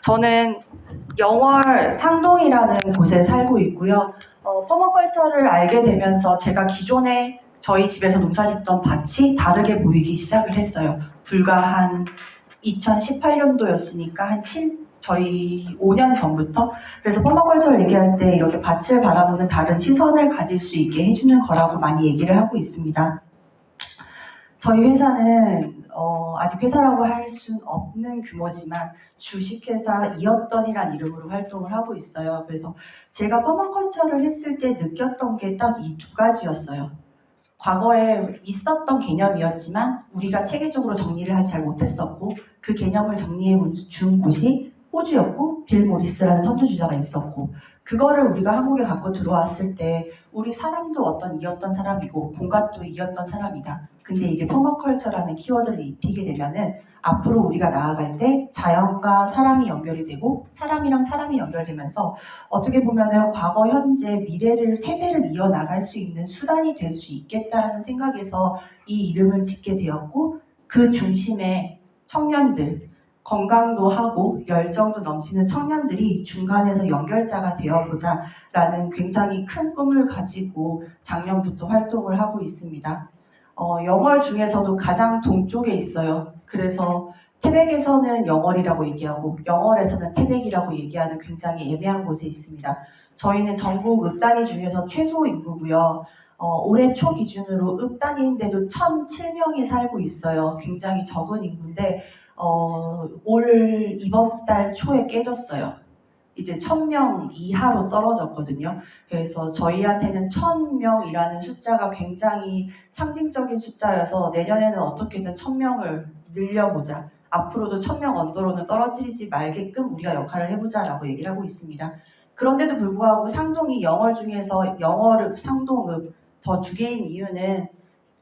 저는 영월 상동이라는 곳에 살고 있고요. 퍼머컬처를 알게 되면서 제가 기존에 저희 집에서 농사짓던 밭이 다르게 보이기 시작을 했어요. 불과 한 2018년도였으니까 저희 5년 전부터. 그래서 퍼머컬처를 얘기할 때 이렇게 밭을 바라보는 다른 시선을 가질 수 있게 해주는 거라고 많이 얘기를 하고 있습니다. 저희 회사는 아직 회사라고 할 순 없는 규모지만 주식회사 이었던이란 이름으로 활동을 하고 있어요. 그래서 제가 퍼머컬처를 했을 때 느꼈던 게 딱 이 두 가지였어요. 과거에 있었던 개념이었지만 우리가 체계적으로 정리를 하지 잘 못했었고, 그 개념을 정리해 준 곳이 호주였고 빌 모리스라는 선두주자가 있었고, 그거를 우리가 한국에 갖고 들어왔을 때 우리 사람도 어떤 이었던 사람이고 공간도 이었던 사람이다. 근데 이게 퍼머컬처라는 키워드를 입히게 되면은 앞으로 우리가 나아갈 때 자연과 사람이 연결이 되고 사람이랑 사람이 연결되면서 어떻게 보면은 과거, 현재, 미래를 세대를 이어나갈 수 있는 수단이 될 수 있겠다라는 생각에서 이 이름을 짓게 되었고, 그 중심에 청년들, 건강도 하고 열정도 넘치는 청년들이 중간에서 연결자가 되어보자 라는 굉장히 큰 꿈을 가지고 작년부터 활동을 하고 있습니다. 영월 중에서도 가장 동쪽에 있어요. 그래서 태백에서는 영월이라고 얘기하고 영월에서는 태백이라고 얘기하는 굉장히 애매한 곳에 있습니다. 저희는 전국 읍단위 중에서 최소 인구고요. 올해 초 기준으로 읍단위인데도 1,007명이 살고 있어요. 굉장히 적은 인구인데 이번 달 초에 깨졌어요. 이제 1,000명 이하로 떨어졌거든요. 그래서 저희한테는 1,000명이라는 숫자가 굉장히 상징적인 숫자여서 내년에는 어떻게든 1,000명을 늘려보자. 앞으로도 1,000명 언더로는 떨어뜨리지 말게끔 우리가 역할을 해보자라고 얘기를 하고 있습니다. 그런데도 불구하고 상동이 영월 중에서 영월읍, 상동읍 더 두 개인 이유는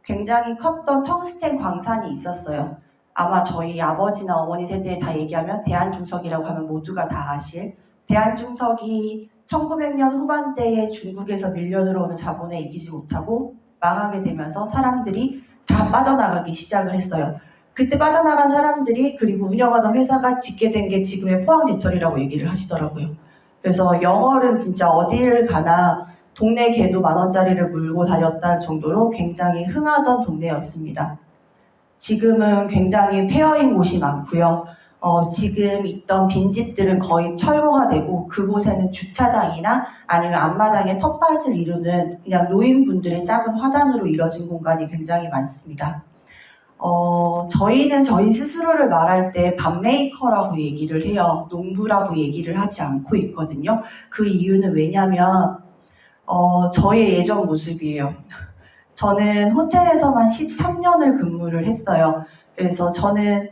굉장히 컸던 텅스텐 광산이 있었어요. 아마 저희 아버지나 어머니 세대에 다 얘기하면 대한중석이라고 하면 모두가 다 아실, 대한중석이 1900년 후반대에 중국에서 밀려 들어오는 자본에 이기지 못하고 망하게 되면서 사람들이 다 빠져나가기 시작을 했어요. 그때 빠져나간 사람들이 그리고 운영하던 회사가 짓게 된 게 지금의 포항제철이라고 얘기를 하시더라고요. 그래서 영월은 진짜 어디를 가나 동네 개도 10,000원짜리를 물고 다녔다는 정도로 굉장히 흥하던 동네였습니다. 지금은 굉장히 폐허인 곳이 많고요. 지금 있던 빈집들은 거의 철거가 되고 그곳에는 주차장이나 아니면 앞마당에 텃밭을 이루는 그냥 노인분들의 작은 화단으로 이뤄진 공간이 굉장히 많습니다. 저희는 저희 스스로를 말할 때 밥메이커라고 얘기를 해요. 농부라고 얘기를 하지 않고 있거든요. 그 이유는 왜냐면 저의 예전 모습이에요. 저는 호텔에서만 13년을 근무를 했어요. 그래서 저는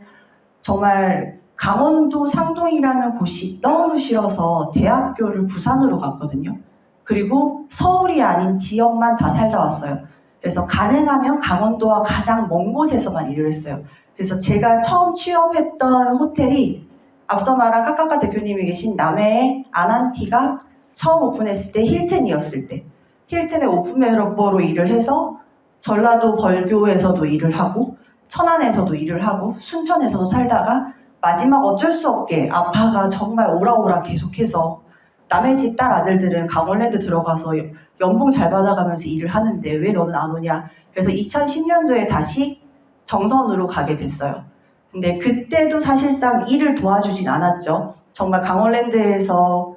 정말 강원도 상동이라는 곳이 너무 싫어서 대학교를 부산으로 갔거든요. 그리고 서울이 아닌 지역만 다 살다 왔어요. 그래서 가능하면 강원도와 가장 먼 곳에서만 일을 했어요. 그래서 제가 처음 취업했던 호텔이 앞서 말한 까까까 대표님이 계신 남해의 아난티가 처음 오픈했을 때 힐튼이었을 때, 힐튼의 오픈 멤버로 일을 해서 전라도 벌교에서도 일을 하고 천안에서도 일을 하고 순천에서도 살다가 마지막 어쩔 수 없게 아빠가 정말 오라오라 계속해서 남의 집 딸 아들들은 강원랜드 들어가서 연봉 잘 받아가면서 일을 하는데 왜 너는 안 오냐. 그래서 2010년도에 다시 정선으로 가게 됐어요. 근데 그때도 사실상 일을 도와주진 않았죠. 정말 강원랜드에서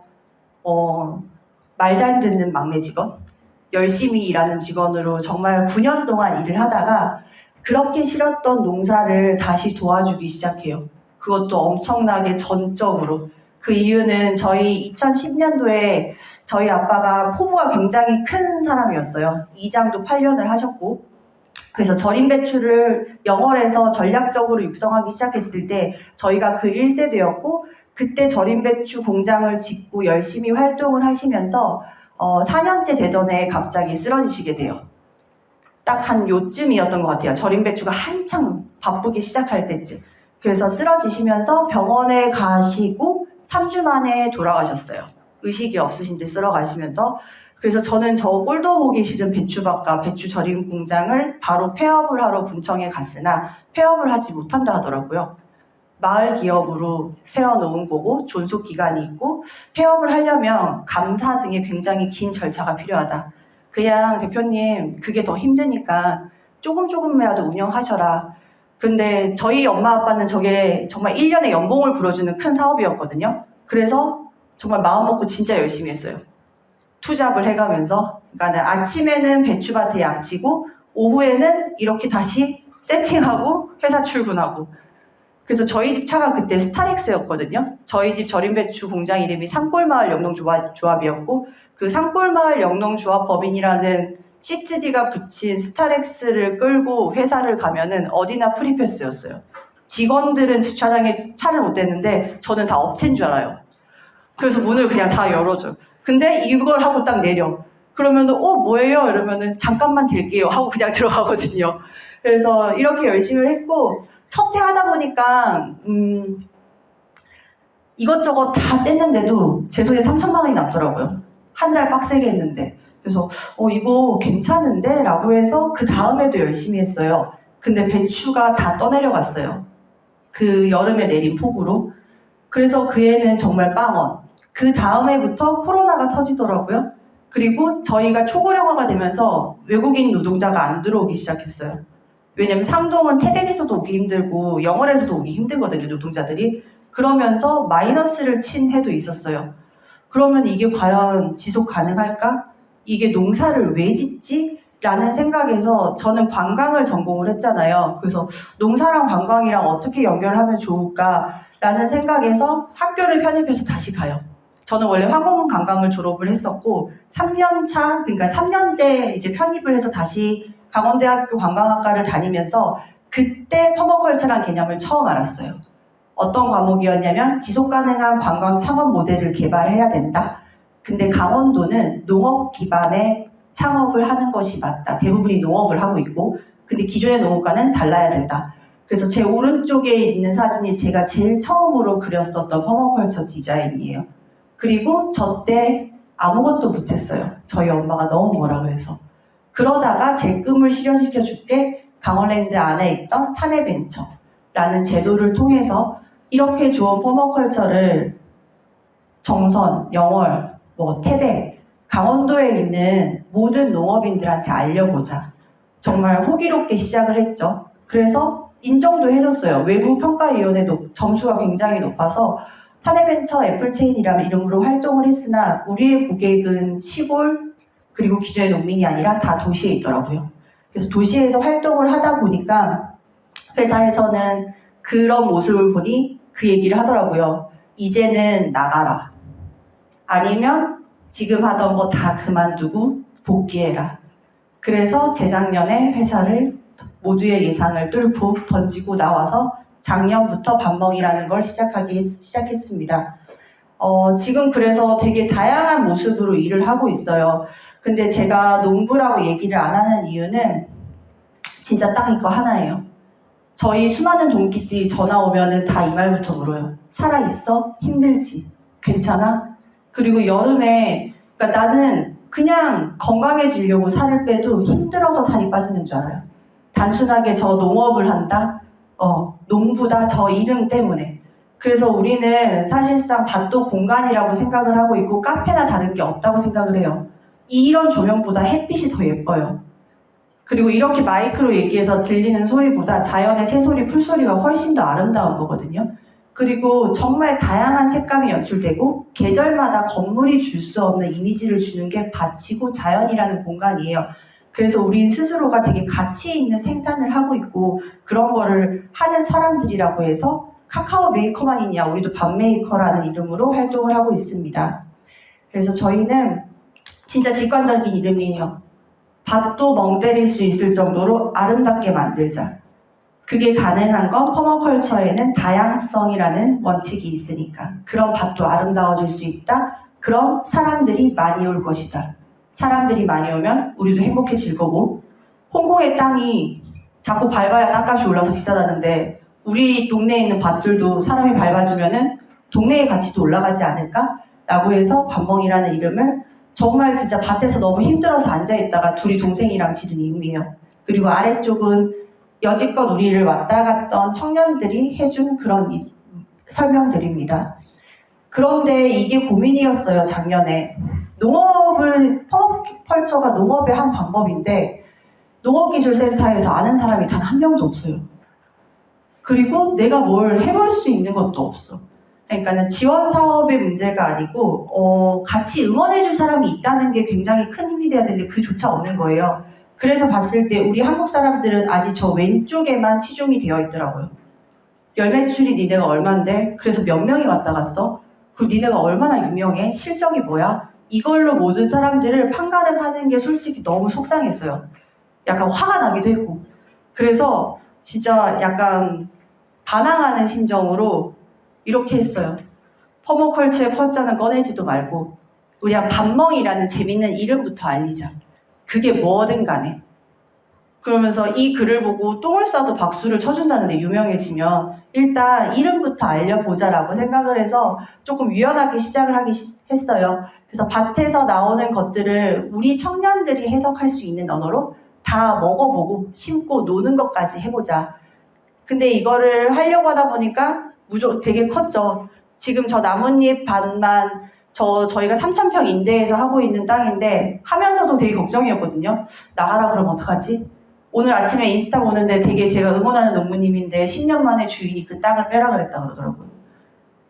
말 잘 듣는 막내 직원, 열심히 일하는 직원으로 정말 9년 동안 일을 하다가 그렇게 싫었던 농사를 다시 도와주기 시작해요. 그것도 엄청나게 전적으로. 그 이유는 저희 2010년도에 저희 아빠가 포부가 굉장히 큰 사람이었어요. 이장도 8년을 하셨고, 그래서 절임 배추를 영월에서 전략적으로 육성하기 시작했을 때 저희가 그 1세대였고, 그때 절임 배추 공장을 짓고 열심히 활동을 하시면서 4년째 되던 해에 갑자기 쓰러지시게 돼요. 딱 한 요쯤이었던 것 같아요. 절임 배추가 한창 바쁘기 시작할 때쯤. 그래서 쓰러지시면서 병원에 가시고 3주 만에 돌아가셨어요. 의식이 없으신지 쓸어 가시면서. 그래서 저는 저 꼴도 보기 싫은 배추밭과 배추 절임 공장을 바로 폐업을 하러 군청에 갔으나 폐업을 하지 못한다 하더라고요. 마을 기업으로 세워놓은 거고 존속 기간이 있고 폐업을 하려면 감사 등의 굉장히 긴 절차가 필요하다. 그냥 대표님 그게 더 힘드니까 조금이라도 운영하셔라. 근데 저희 엄마 아빠는 저게 정말 1년에 연봉을 불어주는 큰 사업이었거든요. 그래서 정말 마음 먹고 진짜 열심히 했어요. 투잡을 해가면서. 그러니까 아침에는 배추밭에 양치고 오후에는 이렇게 다시 세팅하고 회사 출근하고. 그래서 저희 집 차가 그때 스타렉스였거든요. 저희 집 절임배추 공장 이름이 산골마을 영농조합이었고 그 산골마을 영농조합법인이라는 CTD가 붙인 스타렉스를 끌고 회사를 가면은 어디나 프리패스였어요. 직원들은 주차장에 차를 못 댔는데 저는 다 업체인 줄 알아요. 그래서 문을 그냥 다 열어줘요. 근데 이걸 하고 딱 내려. 그러면은 뭐예요? 이러면은 잠깐만 댈게요 하고 그냥 들어가거든요. 그래서 이렇게 열심히 했고 첫 해 하다 보니까 이것저것 다 뗐는데도 제 손에 3천만 원이 남더라고요. 한 달 빡세게 했는데. 그래서 이거 괜찮은데? 라고 해서 그 다음에도 열심히 했어요. 근데 배추가 다 떠내려갔어요. 그 여름에 내린 폭우로. 그래서 그 해는 정말 빵원. 그 다음 해부터 코로나가 터지더라고요. 그리고 저희가 초고령화가 되면서 외국인 노동자가 안 들어오기 시작했어요. 왜냐면 상동은 태백에서도 오기 힘들고 영월에서도 오기 힘들거든요, 노동자들이. 그러면서 마이너스를 친 해도 있었어요. 그러면 이게 과연 지속 가능할까? 이게 농사를 왜 짓지? 라는 생각에서 저는 관광을 전공을 했잖아요. 그래서 농사랑 관광이랑 어떻게 연결하면 좋을까? 라는 생각에서 학교를 편입해서 다시 가요. 저는 원래 황공문 관광을 졸업을 했었고 3년차, 그러니까 3년제 이제 편입을 해서 다시 강원대학교 관광학과를 다니면서 그때 퍼머컬처란 개념을 처음 알았어요. 어떤 과목이었냐면 지속가능한 관광 창업 모델을 개발해야 된다. 근데 강원도는 농업 기반의 창업을 하는 것이 맞다. 대부분이 농업을 하고 있고 근데 기존의 농업과는 달라야 된다. 그래서 제 오른쪽에 있는 사진이 제가 제일 처음으로 그렸었던 퍼머컬처 디자인이에요. 그리고 저 때 아무것도 못했어요. 저희 엄마가 너무 뭐라 그래서. 그러다가 제 꿈을 실현시켜줄게 강원랜드 안에 있던 사내벤처라는 제도를 통해서 이렇게 좋은 퍼머컬처를 정선, 영월, 태백, 강원도에 있는 모든 농업인들한테 알려보자. 정말 호기롭게 시작을 했죠. 그래서 인정도 해줬어요. 외부 평가위원회 점수가 굉장히 높아서 사내벤처 애플체인이라는 이름으로 활동을 했으나 우리의 고객은 시골 그리고 기존의 농민이 아니라 다 도시에 있더라고요. 그래서 도시에서 활동을 하다 보니까 회사에서는 그런 모습을 보니 그 얘기를 하더라고요. 이제는 나가라. 아니면 지금 하던 거 다 그만두고 복귀해라. 그래서 재작년에 회사를 모두의 예상을 뚫고 던지고 나와서 작년부터 밥먹이라는 걸 시작했습니다. 지금 그래서 되게 다양한 모습으로 일을 하고 있어요. 근데 제가 농부라고 얘기를 안 하는 이유는 진짜 딱 이거 하나예요. 저희 수많은 동기들이 전화 오면은 다 이 말부터 물어요. 살아있어? 힘들지? 괜찮아? 그리고 여름에 그러니까 나는 그냥 건강해지려고 살을 빼도 힘들어서 살이 빠지는 줄 알아요. 단순하게 저 농업을 한다? 농부다 저 이름 때문에. 그래서 우리는 사실상 밭도 공간이라고 생각을 하고 있고 카페나 다른 게 없다고 생각을 해요. 이런 조명보다 햇빛이 더 예뻐요. 그리고 이렇게 마이크로 얘기해서 들리는 소리보다 자연의 새소리, 풀소리가 훨씬 더 아름다운 거거든요. 그리고 정말 다양한 색감이 연출되고 계절마다 건물이 줄 수 없는 이미지를 주는 게 밭이고 자연이라는 공간이에요. 그래서 우린 스스로가 되게 가치 있는 생산을 하고 있고 그런 거를 하는 사람들이라고 해서 카카오 메이커만 있냐, 우리도 밥 메이커라는 이름으로 활동을 하고 있습니다. 그래서 저희는 진짜 직관적인 이름이에요. 밭도 멍 때릴 수 있을 정도로 아름답게 만들자. 그게 가능한 건 퍼머컬처에는 다양성이라는 원칙이 있으니까. 그럼 밭도 아름다워질 수 있다. 그럼 사람들이 많이 올 것이다. 사람들이 많이 오면 우리도 행복해질 거고. 홍콩의 땅이 자꾸 밟아야 땅값이 올라서 비싸다는데 우리 동네에 있는 밭들도 사람이 밟아주면은 동네의 가치도 올라가지 않을까? 라고 해서 반멍이라는 이름을 정말 진짜 밭에서 너무 힘들어서 앉아있다가 둘이 동생이랑 지은 이름이에요. 그리고 아래쪽은 여지껏 우리를 왔다 갔던 청년들이 해준 그런 설명들입니다. 그런데 이게 고민이었어요, 작년에. 농업을, 퍼머컬처가 농업의 한 방법인데 농업기술센터에서 아는 사람이 단 한 명도 없어요. 그리고 내가 뭘 해볼 수 있는 것도 없어. 그러니까는 지원 사업의 문제가 아니고 같이 응원해줄 사람이 있다는 게 굉장히 큰 힘이 돼야 되는데 그조차 없는 거예요. 그래서 봤을 때 우리 한국 사람들은 아직 저 왼쪽에만 치중이 되어 있더라고요. 열매출이 니네가 얼만데? 그래서 몇 명이 왔다 갔어? 그리고 니네가 얼마나 유명해? 실적이 뭐야? 이걸로 모든 사람들을 판가름하는 게 솔직히 너무 속상했어요. 약간 화가 나기도 했고. 그래서 진짜 약간 반항하는 심정으로 이렇게 했어요. 퍼머컬처의 퍼자는 꺼내지도 말고 우리가 반멍이라는 재밌는 이름부터 알리자. 그게 뭐든 간에. 그러면서 이 글을 보고 똥을 싸도 박수를 쳐준다는데 유명해지면 일단 이름부터 알려보자라고 생각을 해서 조금 유연하게 시작을 하기 했어요. 그래서 밭에서 나오는 것들을 우리 청년들이 해석할 수 있는 언어로 다 먹어보고 심고 노는 것까지 해보자. 근데 이거를 하려고 하다 보니까 되게 컸죠. 지금 저 나뭇잎 밭만 저희가 3,000평 임대해서 하고 있는 땅인데 하면서도 되게 걱정이었거든요. 나가라 그러면 어떡하지? 오늘 아침에 인스타 보는데 되게 제가 응원하는 농부님인데 10년 만에 주인이 그 땅을 빼라 그랬다 그러더라고요.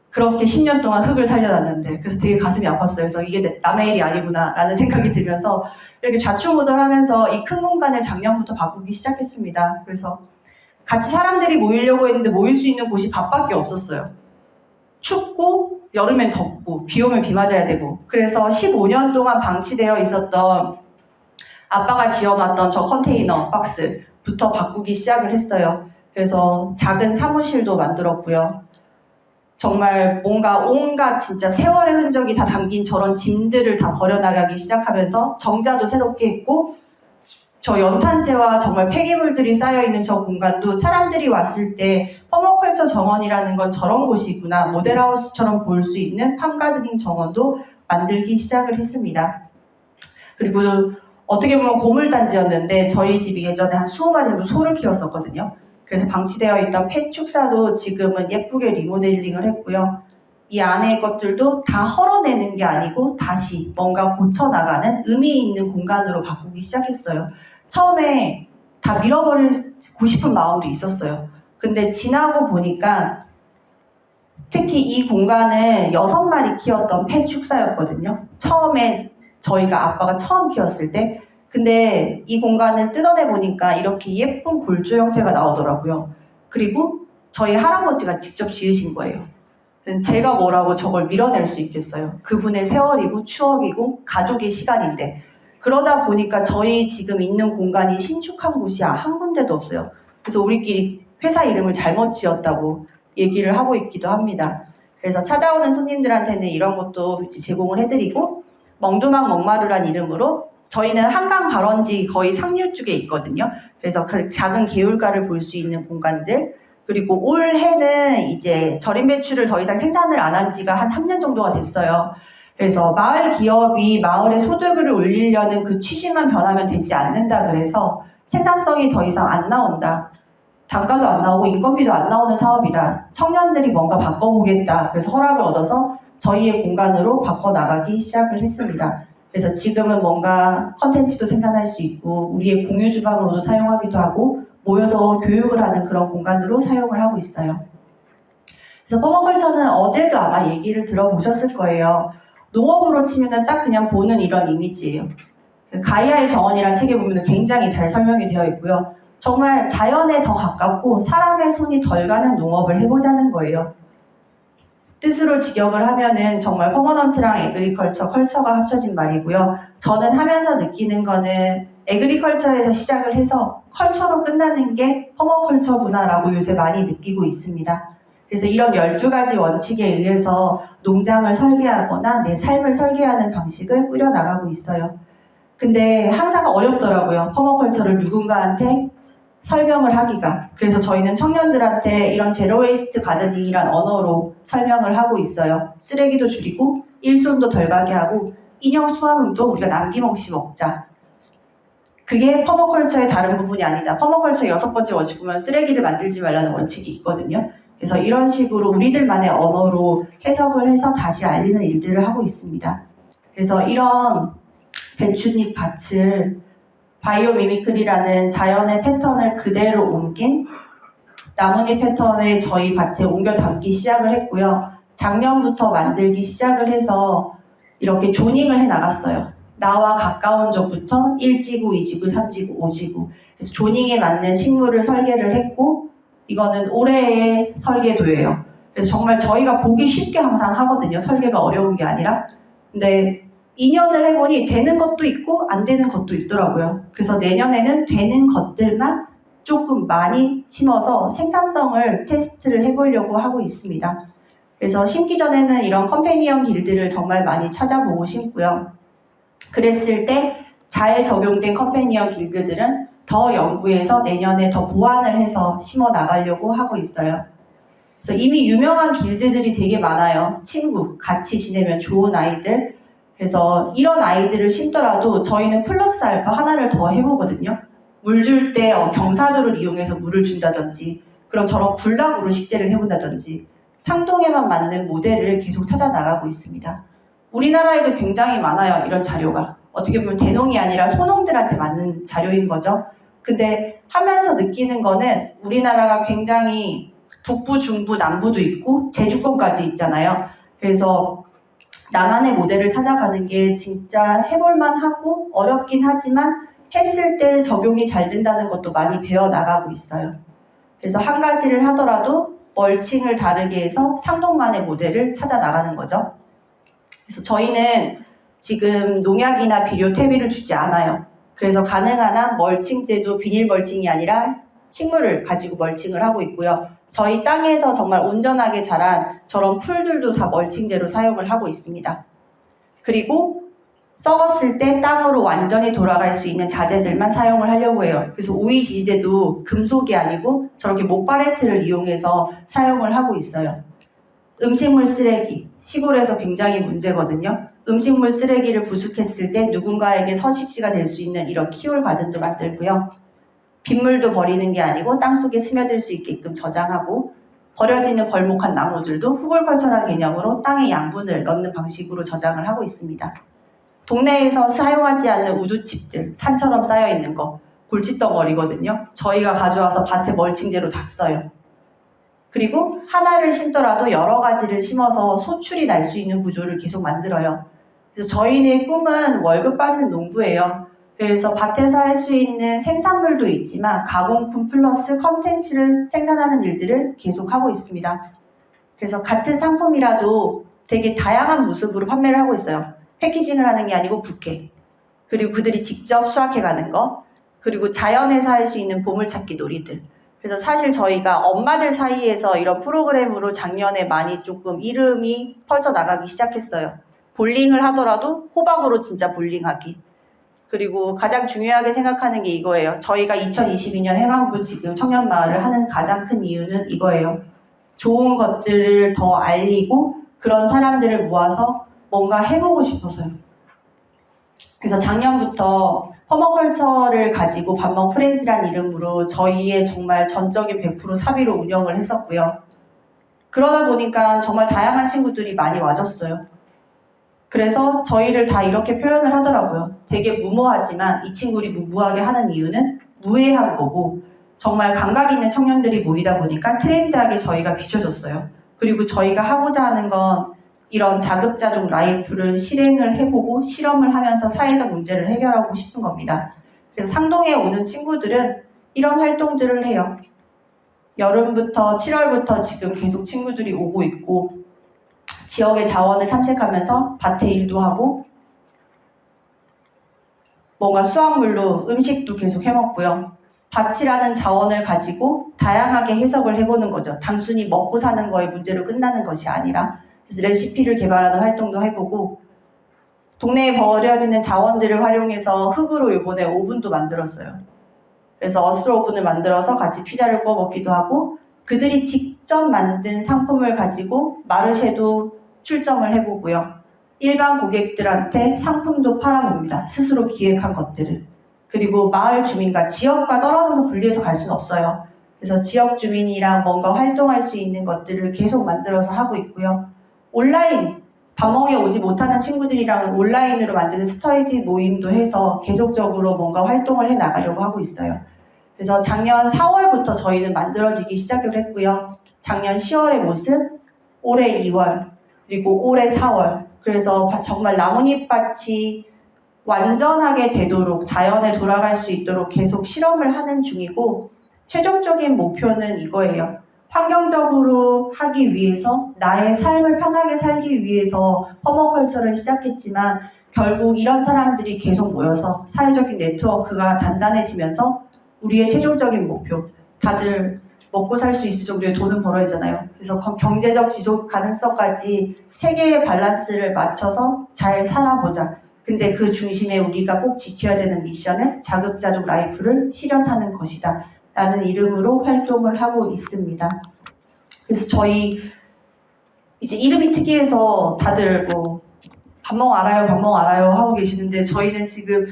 그렇게 10년 동안 흙을 살려놨는데 그래서 되게 가슴이 아팠어요. 그래서 이게 남의 일이 아니구나 라는 생각이 들면서 이렇게 좌충우돌하면서 이 큰 공간을 작년부터 바꾸기 시작했습니다. 그래서 같이 사람들이 모이려고 했는데 모일 수 있는 곳이 밭밖에 없었어요. 춥고 여름엔 덥고 비 오면 비 맞아야 되고 그래서 15년 동안 방치되어 있었던 아빠가 지어놨던 저 컨테이너 박스부터 바꾸기 시작을 했어요. 그래서 작은 사무실도 만들었고요. 정말 뭔가 온갖 진짜 세월의 흔적이 다 담긴 저런 짐들을 다 버려나가기 시작하면서 정자도 새롭게 했고 저 연탄재와 정말 폐기물들이 쌓여있는 저 공간도 사람들이 왔을 때 퍼머컬처 정원이라는 건 저런 곳이구나 모델하우스처럼 볼 수 있는 팜가드닝 정원도 만들기 시작을 했습니다. 그리고 어떻게 보면 고물단지였는데 저희 집이 예전에 한 20마리 정도 소를 키웠었거든요. 그래서 방치되어 있던 폐축사도 지금은 예쁘게 리모델링을 했고요. 이 안의 것들도 다 헐어내는 게 아니고 다시 뭔가 고쳐나가는 의미 있는 공간으로 바꾸기 시작했어요. 처음에 다 밀어버리고 싶은 마음도 있었어요. 근데 지나고 보니까 특히 이 공간은 6마리 키웠던 폐축사였거든요. 처음에 저희가 아빠가 처음 키웠을 때 근데 이 공간을 뜯어내 보니까 이렇게 예쁜 골조 형태가 나오더라고요. 그리고 저희 할아버지가 직접 지으신 거예요. 제가 뭐라고 저걸 밀어낼 수 있겠어요. 그분의 세월이고 추억이고 가족의 시간인데 그러다 보니까 저희 지금 있는 공간이 신축한 곳이 한 군데도 없어요. 그래서 우리끼리 회사 이름을 잘못 지었다고 얘기를 하고 있기도 합니다. 그래서 찾아오는 손님들한테는 이런 것도 제공을 해드리고 멍두막 멍마루란 이름으로 저희는 한강 발원지 거의 상류 쪽에 있거든요. 그래서 그 작은 개울가를 볼 수 있는 공간들 그리고 올해는 이제 절임 배추를 더 이상 생산을 안 한 지가 한 3년 정도가 됐어요. 그래서 마을 기업이 마을의 소득을 올리려는 그 취지만 변하면 되지 않는다 그래서 생산성이 더 이상 안 나온다. 단가도 안 나오고 인건비도 안 나오는 사업이다. 청년들이 뭔가 바꿔보겠다. 그래서 허락을 얻어서 저희의 공간으로 바꿔나가기 시작을 했습니다. 그래서 지금은 뭔가 컨텐츠도 생산할 수 있고 우리의 공유 주방으로도 사용하기도 하고 모여서 교육을 하는 그런 공간으로 사용을 하고 있어요. 그래서 퍼머컬처는 어제도 아마 얘기를 들어보셨을 거예요. 농업으로 치면 딱 그냥 보는 이런 이미지예요. 가이아의 정원이라는 책에 보면 굉장히 잘 설명이 되어 있고요. 정말 자연에 더 가깝고 사람의 손이 덜 가는 농업을 해보자는 거예요. 뜻으로 직역을 하면은 정말 퍼머넌트랑 에그리컬처, 컬처가 합쳐진 말이고요. 저는 하면서 느끼는 거는 에그리컬처에서 시작을 해서 컬처로 끝나는 게 퍼머컬처구나라고 요새 많이 느끼고 있습니다. 그래서 이런 12가지 원칙에 의해서 농장을 설계하거나 내 삶을 설계하는 방식을 꾸려나가고 있어요. 근데 항상 어렵더라고요. 퍼머컬처를 누군가한테 설명을 하기가. 그래서 저희는 청년들한테 이런 제로 웨이스트 가드닝이란 언어로 설명을 하고 있어요. 쓰레기도 줄이고 일손도 덜 가게 하고 인형 수확물도 우리가 남김없이 먹자. 그게 퍼머컬처의 다른 부분이 아니다. 퍼머컬처의 6번째 원칙 보면 쓰레기를 만들지 말라는 원칙이 있거든요. 그래서 이런 식으로 우리들만의 언어로 해석을 해서 다시 알리는 일들을 하고 있습니다. 그래서 이런 배춧잎 밭을 바이오미미크리라는 자연의 패턴을 그대로 옮긴 나뭇잎 패턴을 저희 밭에 옮겨 담기 시작을 했고요. 작년부터 만들기 시작을 해서 이렇게 조닝을 해 나갔어요. 나와 가까운 쪽부터 1지구, 2지구, 3지구, 5지구. 그래서 조닝에 맞는 식물을 설계를 했고, 이거는 올해의 설계도예요. 그래서 정말 저희가 보기 쉽게 항상 하거든요. 설계가 어려운 게 아니라. 근데 2년을 해보니 되는 것도 있고 안 되는 것도 있더라고요. 그래서 내년에는 되는 것들만 조금 많이 심어서 생산성을 테스트를 해보려고 하고 있습니다. 그래서 심기 전에는 이런 컴패니언 길들을 정말 많이 찾아보고 심고요. 그랬을 때 잘 적용된 컴패니언 길드들은 더 연구해서 내년에 더 보완을 해서 심어 나가려고 하고 있어요. 그래서 이미 유명한 길드들이 되게 많아요. 친구, 같이 지내면 좋은 아이들. 그래서 이런 아이들을 심더라도 저희는 플러스 알파 하나를 더 해보거든요. 물 줄 때 경사도를 이용해서 물을 준다든지, 그럼 저런 군락으로 식재를 해본다든지, 상동에만 맞는 모델을 계속 찾아 나가고 있습니다. 우리나라에도 굉장히 많아요, 이런 자료가. 어떻게 보면 대농이 아니라 소농들한테 맞는 자료인 거죠. 근데 하면서 느끼는 거는 우리나라가 굉장히 북부, 중부, 남부도 있고 제주권까지 있잖아요. 그래서 나만의 모델을 찾아가는 게 진짜 해볼만 하고 어렵긴 하지만 했을 때 적용이 잘 된다는 것도 많이 배워나가고 있어요. 그래서 한 가지를 하더라도 멀칭을 다르게 해서 상동만의 모델을 찾아 나가는 거죠. 그래서 저희는 지금 농약이나 비료, 퇴비를 주지 않아요. 그래서 가능한 한 멀칭제도 비닐 멀칭이 아니라 식물을 가지고 멀칭을 하고 있고요. 저희 땅에서 정말 온전하게 자란 저런 풀들도 다 멀칭제로 사용을 하고 있습니다. 그리고 썩었을 때 땅으로 완전히 돌아갈 수 있는 자재들만 사용을 하려고 해요. 그래서 오이지지대도 금속이 아니고 저렇게 목파레트를 이용해서 사용을 하고 있어요. 음식물 쓰레기, 시골에서 굉장히 문제거든요. 음식물 쓰레기를 부숙했을 때 누군가에게 서식지가 될 수 있는 이런 키올 가든도 만들고요. 빗물도 버리는 게 아니고 땅속에 스며들 수 있게끔 저장하고, 버려지는 벌목한 나무들도 후골컬처라는 개념으로 땅에 양분을 넣는 방식으로 저장을 하고 있습니다. 동네에서 사용하지 않는 우두칩들, 산처럼 쌓여있는 거, 골칫덩어리거든요. 저희가 가져와서 밭에 멀칭제로 다 써요. 그리고 하나를 심더라도 여러 가지를 심어서 소출이 날 수 있는 구조를 계속 만들어요. 그래서 저희의 꿈은 월급 받는 농부예요. 그래서 밭에서 할 수 있는 생산물도 있지만 가공품 플러스 컨텐츠를 생산하는 일들을 계속 하고 있습니다. 그래서 같은 상품이라도 되게 다양한 모습으로 판매를 하고 있어요. 패키징을 하는 게 아니고 부케, 그리고 그들이 직접 수확해가는 거, 그리고 자연에서 할 수 있는 보물찾기 놀이들. 그래서 사실 저희가 엄마들 사이에서 이런 프로그램으로 작년에 많이 조금 이름이 펼쳐나가기 시작했어요. 볼링을 하더라도 호박으로 진짜 볼링하기. 그리고 가장 중요하게 생각하는 게 이거예요. 저희가 2022년 행안부 지금 청년마을을 하는 가장 큰 이유는 이거예요. 좋은 것들을 더 알리고 그런 사람들을 모아서 뭔가 해보고 싶어서요. 그래서 작년부터 퍼머컬처를 가지고 밥먹 프렌즈란 이름으로 저희의 정말 전적인 100% 사비로 운영을 했었고요. 그러다 보니까 정말 다양한 친구들이 많이 와줬어요. 그래서 저희를 다 이렇게 표현을 하더라고요. 되게 무모하지만 이 친구들이 무모하게 하는 이유는 무해한 거고, 정말 감각 있는 청년들이 모이다 보니까 트렌드하게 저희가 비춰졌어요. 그리고 저희가 하고자 하는 건 이런 자급자족 라이프를 실행을 해보고 실험을 하면서 사회적 문제를 해결하고 싶은 겁니다. 그래서 상동에 오는 친구들은 이런 활동들을 해요. 여름부터 7월부터 지금 계속 친구들이 오고 있고, 지역의 자원을 탐색하면서 밭에 일도 하고, 뭔가 수확물로 음식도 계속 해먹고요. 밭이라는 자원을 가지고 다양하게 해석을 해보는 거죠. 단순히 먹고 사는 거에 문제로 끝나는 것이 아니라. 그래서 레시피를 개발하는 활동도 해보고, 동네에 버려지는 자원들을 활용해서 흙으로 이번에 오븐도 만들었어요. 그래서 어스 오븐을 만들어서 같이 피자를 구워 먹기도 하고, 그들이 직접 만든 상품을 가지고 마르쉐도 출점을 해보고요. 일반 고객들한테 상품도 팔아봅니다. 스스로 기획한 것들을. 그리고 마을 주민과 지역과 떨어져서 분리해서 갈 수는 없어요. 그래서 지역 주민이랑 뭔가 활동할 수 있는 것들을 계속 만들어서 하고 있고요. 온라인, 밥 먹여 오지 못하는 친구들이랑은 온라인으로 만드는 스터디 모임도 해서 계속적으로 뭔가 활동을 해 나가려고 하고 있어요. 그래서 작년 4월부터 저희는 만들어지기 시작을 했고요. 작년 10월의 모습, 올해 2월, 그리고 올해 4월. 그래서 정말 나뭇잎밭이 완전하게 되도록 자연에 돌아갈 수 있도록 계속 실험을 하는 중이고 최종적인 목표는 이거예요. 환경적으로 하기 위해서 나의 삶을 편하게 살기 위해서 퍼머컬처를 시작했지만 결국 이런 사람들이 계속 모여서 사회적인 네트워크가 단단해지면서 우리의 최종적인 목표 다들 먹고 살 수 있을 정도의 돈은 벌어야 되잖아요. 그래서 경제적 지속 가능성까지 세 개의 밸런스를 맞춰서 잘 살아보자. 근데 그 중심에 우리가 꼭 지켜야 되는 미션은 자급자족 라이프를 실현하는 것이다. 라는 이름으로 활동을 하고 있습니다. 그래서 저희 이제 이름이 특이해서 다들 뭐 밥먹 알아요, 밥먹 알아요 하고 계시는데 저희는 지금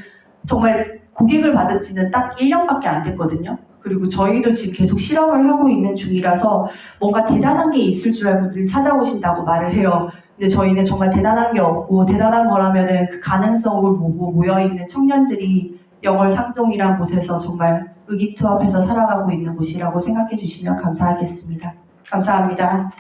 정말 고객을 받은 지는 딱 1년밖에 안 됐거든요. 그리고 저희도 지금 계속 실험을 하고 있는 중이라서 뭔가 대단한 게 있을 줄 알고 늘 찾아오신다고 말을 해요. 근데 저희는 정말 대단한 게 없고 대단한 거라면은 그 가능성을 보고 모여있는 청년들이 영월 상동이란 곳에서 정말 의기투합해서 살아가고 있는 곳이라고 생각해 주시면 감사하겠습니다. 감사합니다.